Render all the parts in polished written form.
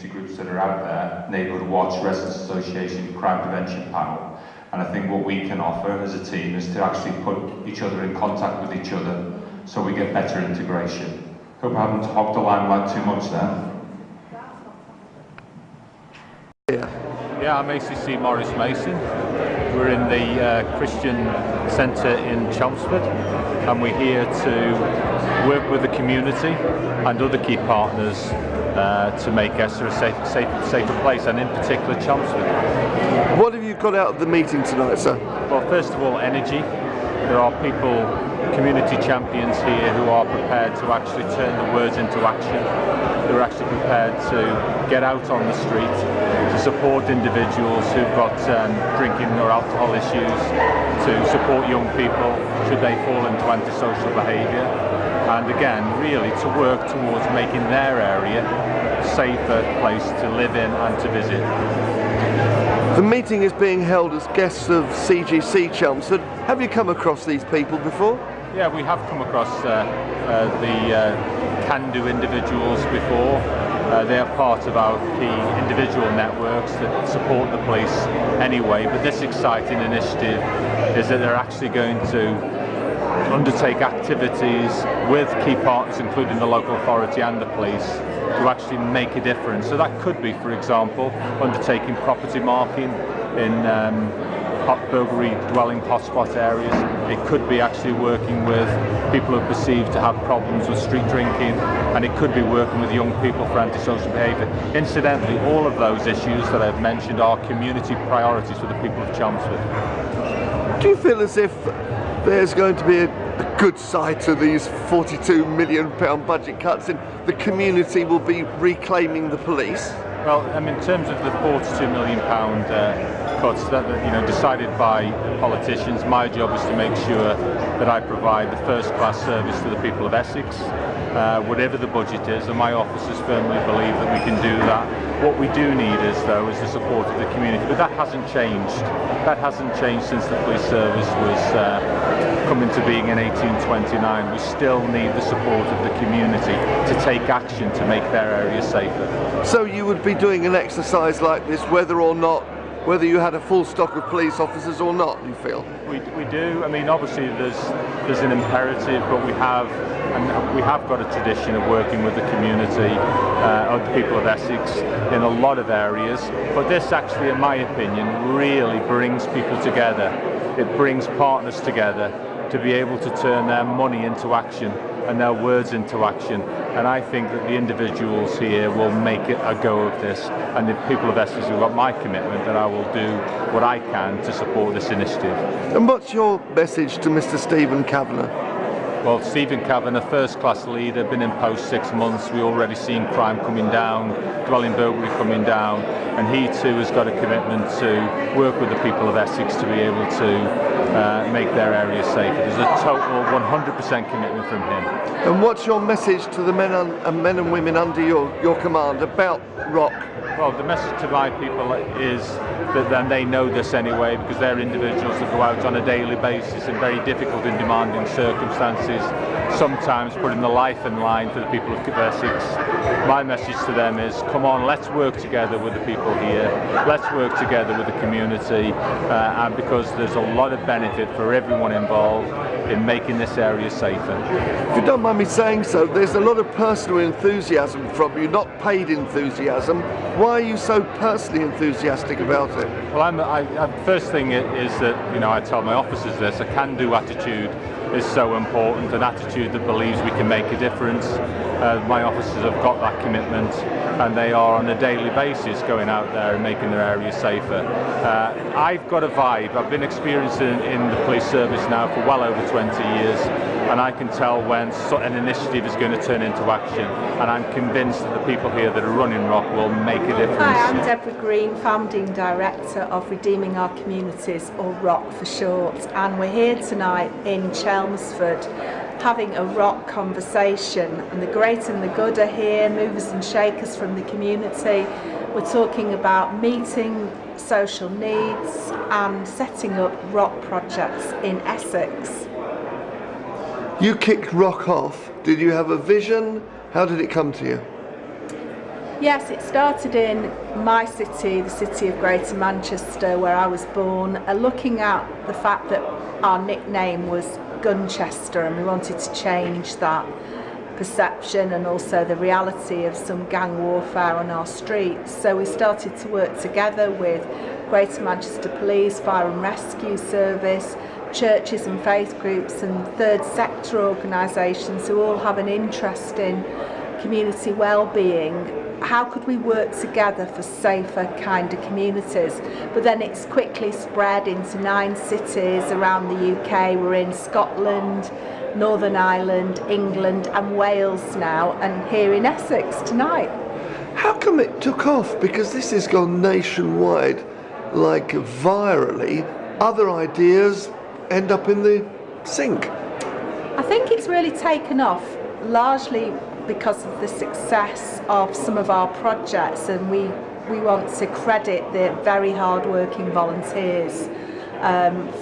groups that are out there, Neighbourhood Watch, Residents Association, Crime Prevention Panel, and I think what we can offer as a team is to actually put each other in contact with each other so we get better integration. Hope I haven't hogged the limelight too much there. Yeah, I'm ACC Maurice Mason. We're in the Christian Centre in Chelmsford, and we're here to work with the community and other key partners to make Essex a safer place, and in particular Chelmsford. What have you got out of the meeting tonight, sir? Well, first of all, energy. There are people, community champions here who are prepared to actually turn the words into action. They're actually prepared to get out on the street to support individuals who've got drinking or alcohol issues, to support young people should they fall into antisocial behaviour, and again, really to work towards making their area a safer place to live in and to visit. The meeting is being held as guests of CGC Chelmsford. Have you come across these people before? Yeah, we have come across the can-do individuals before. They are part of our key individual networks that support the police anyway, but this exciting initiative is that they're actually going to undertake activities with key partners, including the local authority and the police, to actually make a difference. So that could be, for example, undertaking property marking in burglary dwelling hotspot areas. It could be actually working with people who are perceived to have problems with street drinking, and it could be working with young people for antisocial behaviour. Incidentally, all of those issues that I've mentioned are community priorities for the people of Chelmsford. Do you feel as if there's going to be a good side to these £42 million budget cuts, and the community will be reclaiming the police? Well, I mean, in terms of the £42 million cuts that decided by politicians, my job is to make sure that I provide the first-class service to the people of Essex, whatever the budget is, and my officers firmly believe that we can do that. What we do need is the support of the community, but that hasn't changed. That hasn't changed since the police service was come into being in 1829. We still need the support of the community to take action to make their area safer. So you would be doing an exercise like this whether you had a full stock of police officers or not, you feel? We do. I mean, obviously there's an imperative, but we have got a tradition of working with the community, of the people of Essex in a lot of areas. But this actually, in my opinion, really brings people together. It brings partners together to be able to turn their money into action and their words into action. And I think that the individuals here will make it a go of this, and the people of Essex have got my commitment that I will do what I can to support this initiative. And what's your message to Mr. Stephen Kavanagh? Well, Stephen Kavanagh, first-class leader, been in post 6 months. We're already seeing crime coming down, dwelling burglary coming down, and he too has got a commitment to work with the people of Essex to be able to make their area safer. There's a total 100% commitment from him. And what's your message to the men and women under your command about ROC? Well, the message to my people is that then they know this anyway, because they're individuals that go out on a daily basis in very difficult and demanding circumstances, sometimes putting the life in line for the people of Essex. My message to them is, come on, let's work together with the people here, let's work together with the community, and because there's a lot of benefit for everyone involved in making this area safer. If you don't mind me saying so, there's a lot of personal enthusiasm from you, not paid enthusiasm. Why are you so personally enthusiastic about it? Well, first thing is that, I tell my officers this, a can-do attitude is so important, an attitude that believes we can make a difference. My officers have got that commitment, and they are on a daily basis going out there and making their area safer. I've got a vibe. I've been experiencing in the police service now for well over 20 years, and I can tell when an initiative is going to turn into action, and I'm convinced that the people here that are running ROC will make a difference. Hi, I'm Deborah Green, Founding Director of Redeeming Our Communities, or ROC for short, and we're here tonight in Chelmsford having a ROC conversation, and the great and the good are here, movers and shakers from the community. We're talking about meeting social needs and setting up ROC projects in Essex. You kicked ROC off. Did you have a vision? How did it come to you? Yes, it started in my city, the city of Greater Manchester, where I was born, looking at the fact that our nickname was Gunchester, and we wanted to change that perception and also the reality of some gang warfare on our streets. So we started to work together with Greater Manchester Police, Fire and Rescue Service, churches and faith groups and third sector organisations who all have an interest in community well-being. How could we work together for safer, kinder communities? But then it's quickly spread into 9 cities around the UK. We're in Scotland, Northern Ireland, England and Wales now, and here in Essex tonight. How come it took off? Because this has gone nationwide, like virally. Other ideas end up in the sink. I think it's really taken off largely because of the success of some of our projects, and we want to credit the very hard-working volunteers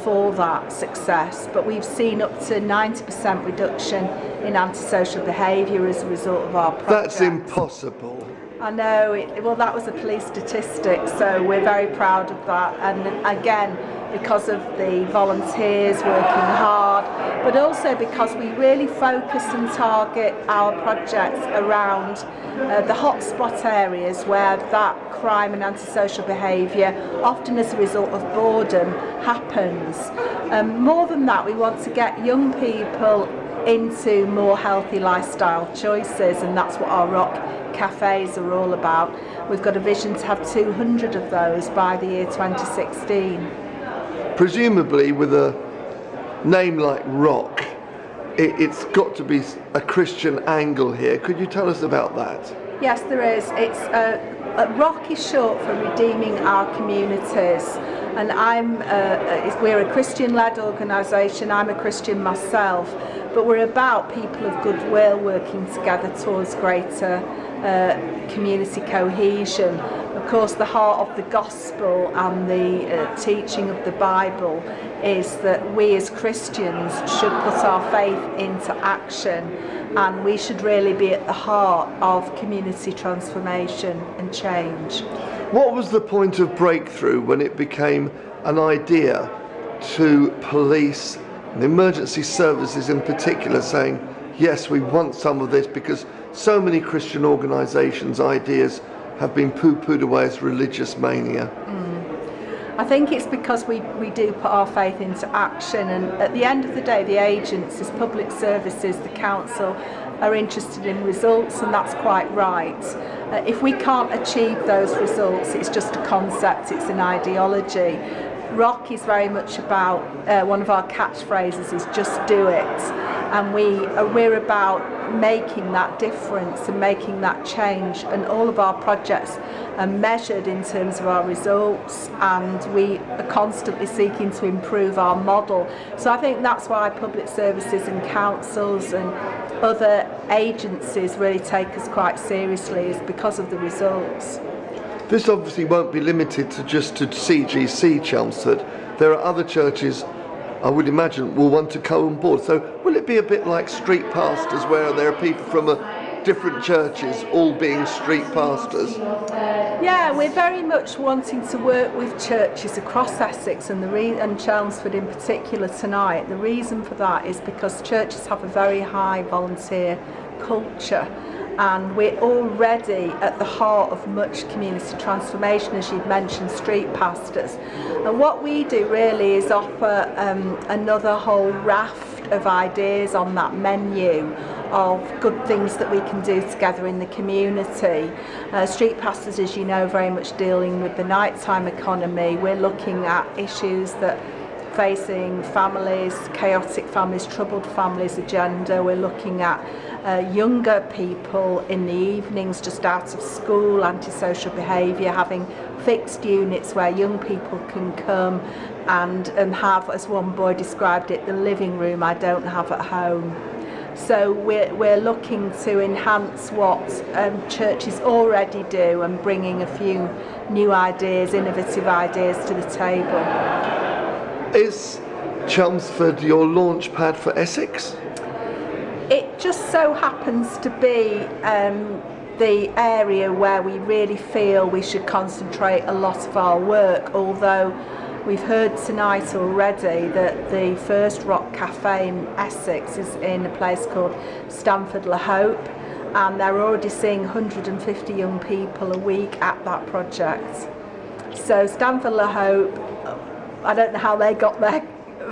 for that success. But we've seen up to 90% reduction in antisocial behaviour as a result of our projects. That's impossible. I know, well that was a police statistic, so we're very proud of that, and again because of the volunteers working hard, but also because we really focus and target our projects around the hotspot areas where that crime and antisocial behaviour, often as a result of boredom, happens. More than that, we want to get young people into more healthy lifestyle choices, and that's what our ROC cafes are all about. We've got a vision to have 200 of those by the year 2016. Presumably with a name like ROC, it's got to be a Christian angle here. Could you tell us about that? Yes, there is. It's ROC is short for Redeeming Our Communities, and we're a Christian-led organisation. I'm a Christian myself, but we're about people of goodwill working together towards greater community cohesion. Of course, the heart of the gospel and the teaching of the Bible is that we as Christians should put our faith into action, and we should really be at the heart of community transformation and change. What was the point of breakthrough when it became an idea to police and emergency services in particular saying, yes, we want some of this, because so many Christian organisations' ideas have been poo-pooed away as religious mania? I think it's because we do put our faith into action, and at the end of the day the agencies, public services, the council are interested in results, and that's quite right. If we can't achieve those results, it's just a concept, it's an ideology. ROC is very much about, one of our catchphrases is just do it, and we're about making that difference and making that change, and all of our projects are measured in terms of our results, and we are constantly seeking to improve our model. So I think that's why public services and councils and other agencies really take us quite seriously, is because of the results. This obviously won't be limited to just to CGC Chelmsford. There are other churches, I would imagine, will want to come on board. So will it be a bit like street pastors, where there are people from different churches all being street pastors? Yeah, we're very much wanting to work with churches across Essex and Chelmsford in particular tonight. The reason for that is because churches have a very high volunteer culture, and we're already at the heart of much community transformation, as you've mentioned, street pastors. And what we do really is offer another whole raft of ideas on that menu of good things that we can do together in the community. Street pastors, as you know, very much dealing with the nighttime economy. We're looking at issues that facing families, chaotic families, troubled families agenda. We're looking at younger people in the evenings just out of school, antisocial behaviour, having fixed units where young people can come and have, as one boy described it, the living room I don't have at home. So we're looking to enhance what churches already do and bringing a few new ideas, innovative ideas to the table. Is Chelmsford your launch pad for Essex? It just so happens to be the area where we really feel we should concentrate a lot of our work, although we've heard tonight already that the first ROC Cafe in Essex is in a place called Stamford Le Hope, and they're already seeing 150 young people a week at that project. So Stamford Le Hope, I don't know how they got there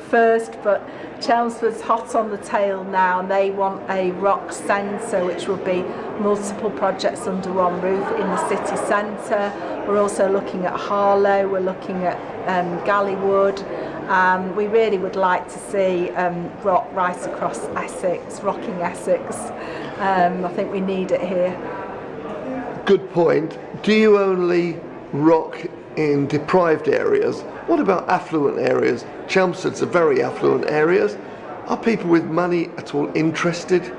first, but Chelmsford's hot on the tail now, and they want a ROC centre, which will be multiple projects under one roof in the city centre. We're also looking at Harlow, we're looking at Gallywood. We really would like to see ROC right across Essex, rocking Essex. I think we need it here. Good point. Do you only ROC in deprived areas? What about affluent areas? Chelmsford's a very affluent areas. Are people with money at all interested?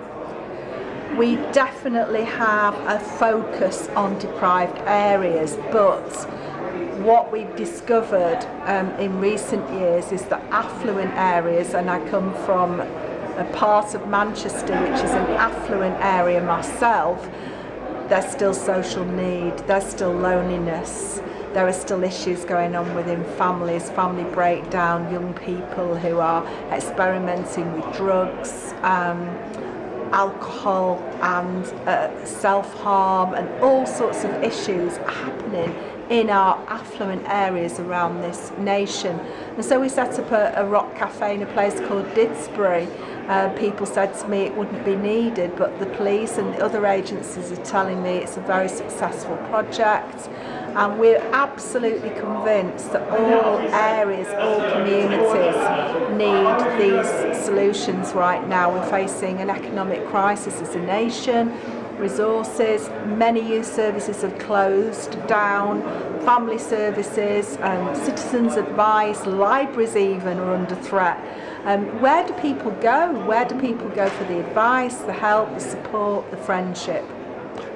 We definitely have a focus on deprived areas, but what we've discovered in recent years is that affluent areas, and I come from a part of Manchester which is an affluent area myself, there's still social need, there's still loneliness, there are still issues going on within families, family breakdown, young people who are experimenting with drugs, alcohol and self-harm, and all sorts of issues happening in our affluent areas around this nation. And so we set up a ROC Cafe in a place called Didsbury. People said to me it wouldn't be needed, but the police and the other agencies are telling me it's a very successful project, and we're absolutely convinced that all areas, all communities need these solutions right now. We're facing an economic crisis as a nation, resources, many youth services have closed down, family services, citizens' advice, libraries even are under threat. Where do people go? Where do people go for the advice, the help, the support, the friendship?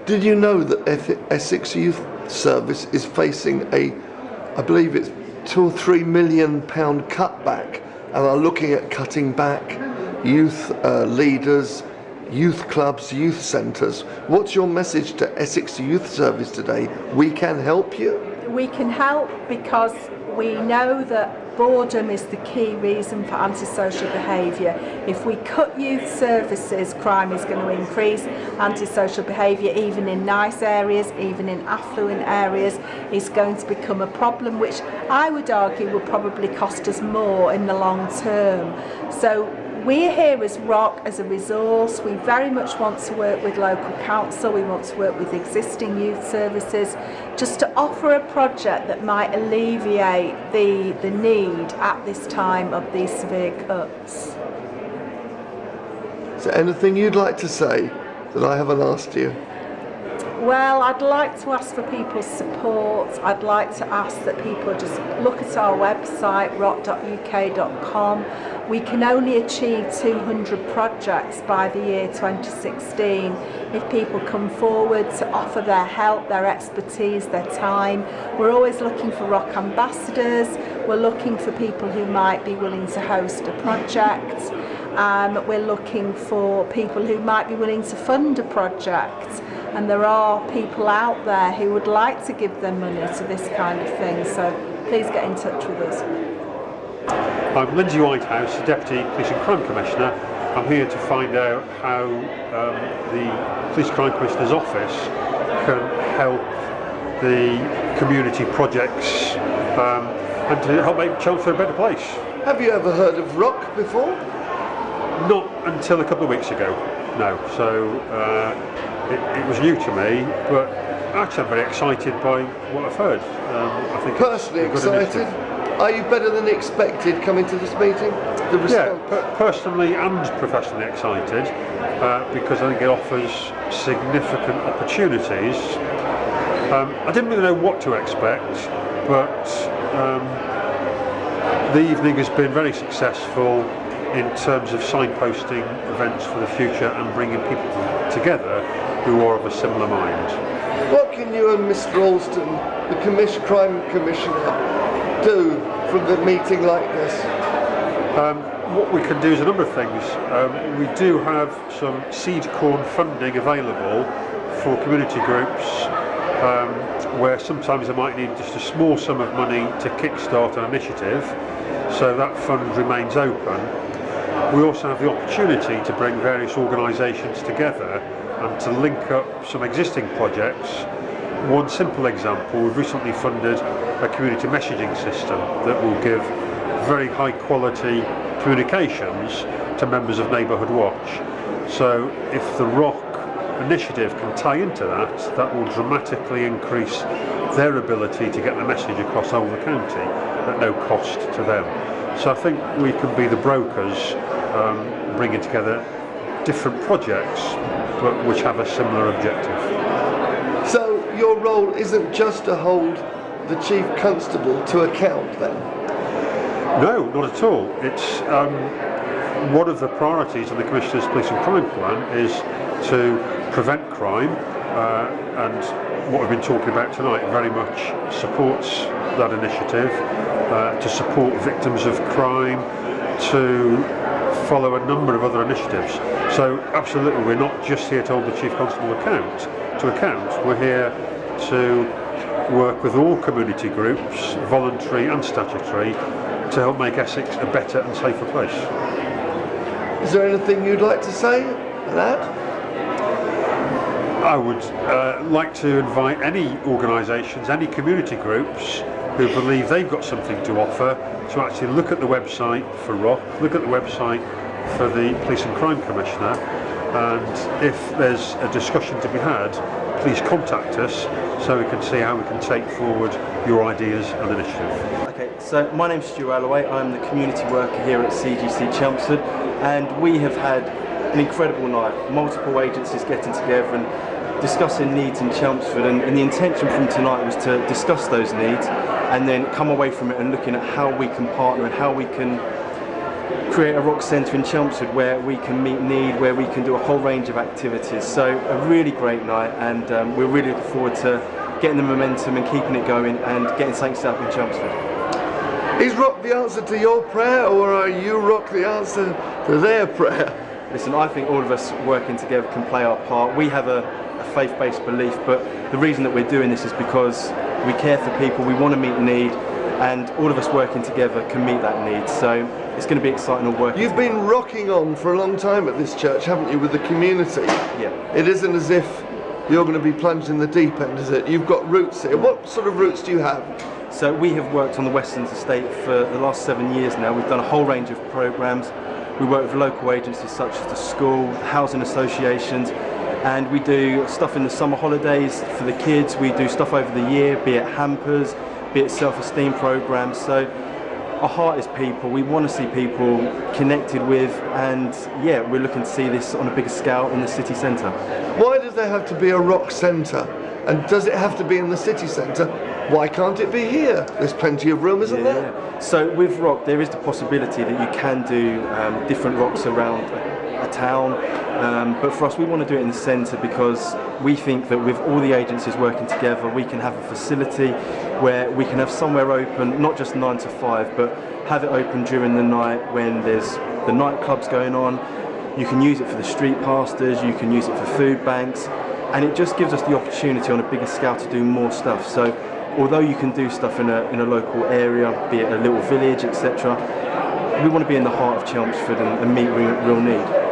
Did you know that Essex Youth Service is facing I believe it's £2 or £3 million cutback, and are looking at cutting back youth leaders, youth clubs, youth centres? What's your message to Essex Youth Service today? We can help you? We can help because we know that boredom is the key reason for antisocial behaviour. If we cut youth services, crime is going to increase. Antisocial behaviour, even in nice areas, even in affluent areas, is going to become a problem, which I would argue will probably cost us more in the long term. So we're here as ROC as a resource. We very much want to work with local council, we want to work with existing youth services, just to offer a project that might alleviate the need at this time of these severe cuts. Is there anything you'd like to say that I haven't asked you? Well, I'd like to ask for people's support. I'd like to ask that people just look at our website, roc.uk.com. We can only achieve 200 projects by the year 2016 if people come forward to offer their help, their expertise, their time. We're always looking for ROC ambassadors. We're looking for people who might be willing to host a project. We're looking for people who might be willing to fund a project. And there are people out there who would like to give their money to this kind of thing, so please get in touch with us. I'm Lindsay Whitehouse, Deputy Police and Crime Commissioner. I'm here to find out how the Police Crime Commissioner's Office can help the community projects and to help make Chelmsford a better place. Have you ever heard of ROC before? Not until a couple of weeks ago, no. So it was new to me, but actually I'm very excited by what I've heard. I think personally excited. Are you better than expected coming to this meeting? The response? Yeah, personally and professionally excited because I think it offers significant opportunities. I didn't really know what to expect, but the evening has been very successful in terms of signposting events for the future and bringing people together who are of a similar mind. What can you and Mr. Alston, the Crime Commissioner, do from the meeting like this? what we can do is a number of things. We do have some seed corn funding available for community groups, where sometimes they might need just a small sum of money to kickstart an initiative, so that fund remains open. We also have the opportunity to bring various organisations together and to link up some existing projects. One simple example, we've recently funded a community messaging system that will give very high quality communications to members of Neighbourhood Watch. So if the ROC initiative can tie into that, that will dramatically increase their ability to get the message across whole the county at no cost to them. So I think we can be the brokers bringing together different projects but which have a similar objective. So your role isn't just to hold the Chief Constable to account then? No, not at all. It's one of the priorities of the Commissioner's Police and Crime Plan is to prevent crime, and what we've been talking about tonight very much supports that initiative, to support victims of crime, to follow a number of other initiatives. So absolutely, we're not just here to hold the Chief Constable to account. We're here to work with all community groups, voluntary and statutory, to help make Essex a better and safer place. Is there anything you'd like to say to that? I would like to invite any organisations, any community groups who believe they've got something to offer to actually look at the website for ROC, look at the website for the Police and Crime Commissioner, and if there's a discussion to be had, please contact us so we can see how we can take forward your ideas and initiative. Okay, so my name's Stu Alloway. I'm the community worker here at CGC Chelmsford, and we have had an incredible night. Multiple agencies getting together and discussing needs in Chelmsford, and the intention from tonight was to discuss those needs and then come away from it and looking at how we can partner and how we can create a ROC centre in Chelmsford where we can meet need, where we can do a whole range of activities. So a really great night, and we're really looking forward to getting the momentum and keeping it going and getting something set up in Chelmsford. Is ROC the answer to your prayer, or are you ROC the answer to their prayer? Listen, I think all of us working together can play our part. We have a faith-based belief, but the reason that we're doing this is because we care for people, we want to meet need, and all of us working together can meet that need. So it's going to be exciting all working. You've been rocking on for a long time at this church, haven't you, with the community? Yeah. It isn't as if you're going to be plunged in the deep end, is it? You've got roots here. What sort of roots do you have? So we have worked on the Westlands estate for the last 7 years now. We've done a whole range of programmes. We work with local agencies such as the school, housing associations, and we do stuff in the summer holidays for the kids. We do stuff over the year, be it hampers, be it self-esteem programmes. So our heart is people. We want to see people connected with, and yeah, we're looking to see this on a bigger scale in the city centre. Why does there have to be a ROC centre? And does it have to be in the city centre? Why can't it be here? There's plenty of room, isn't there? So with ROC, there is the possibility that you can do different ROCs around a town, but for us, we want to do it in the centre because we think that with all the agencies working together, we can have a facility where we can have somewhere open, not just 9 to 5, but have it open during the night when there's the nightclubs going on. You can use it for the street pastors, you can use it for food banks, and it just gives us the opportunity on a bigger scale to do more stuff. So although you can do stuff in a local area, be it a little village, etc., we want to be in the heart of Chelmsford and meet real need.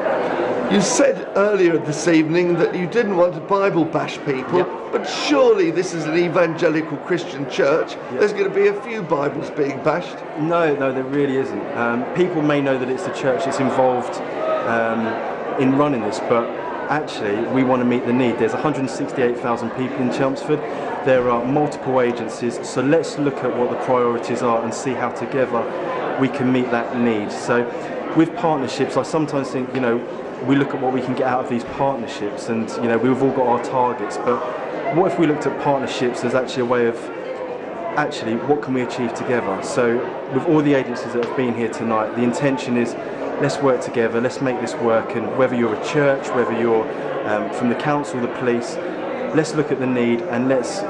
You said earlier this evening that you didn't want to Bible bash people, Yep. but surely this is an evangelical Christian church. Yep. There's going to be a few Bibles being bashed. No, there really isn't. People may know that it's a church that's involved in running this, but actually we want to meet the need. There's 168,000 people in Chelmsford. There are multiple agencies, so let's look at what the priorities are and see how together we can meet that need. So with partnerships, I sometimes think, we look at what we can get out of these partnerships, and we've all got our targets, but what if we looked at partnerships as actually a way of what can we achieve together? So with all the agencies that have been here tonight, the intention is let's work together, let's make this work, and whether you're a church, whether you're from the council, the police, let's look at the need and let's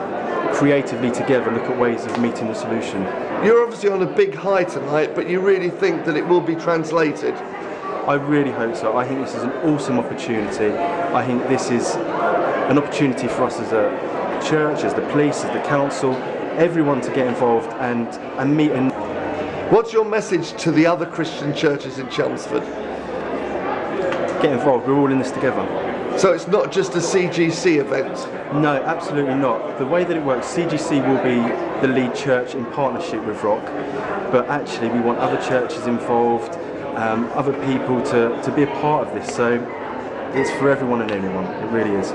creatively together look at ways of meeting the solution. You're obviously on a big high tonight, but you really think that it will be translated? I really hope so. I think this is an awesome opportunity. I think this is an opportunity for us as a church, as the police, as the council, everyone to get involved and meet. And what's your message to the other Christian churches in Chelmsford? get involved. We're all in this together. So it's not just a CGC event? No, absolutely not. The way that it works, CGC will be the lead church in partnership with ROC, but actually we want other churches involved, other people to be a part of this. So it's for everyone and anyone. It really is.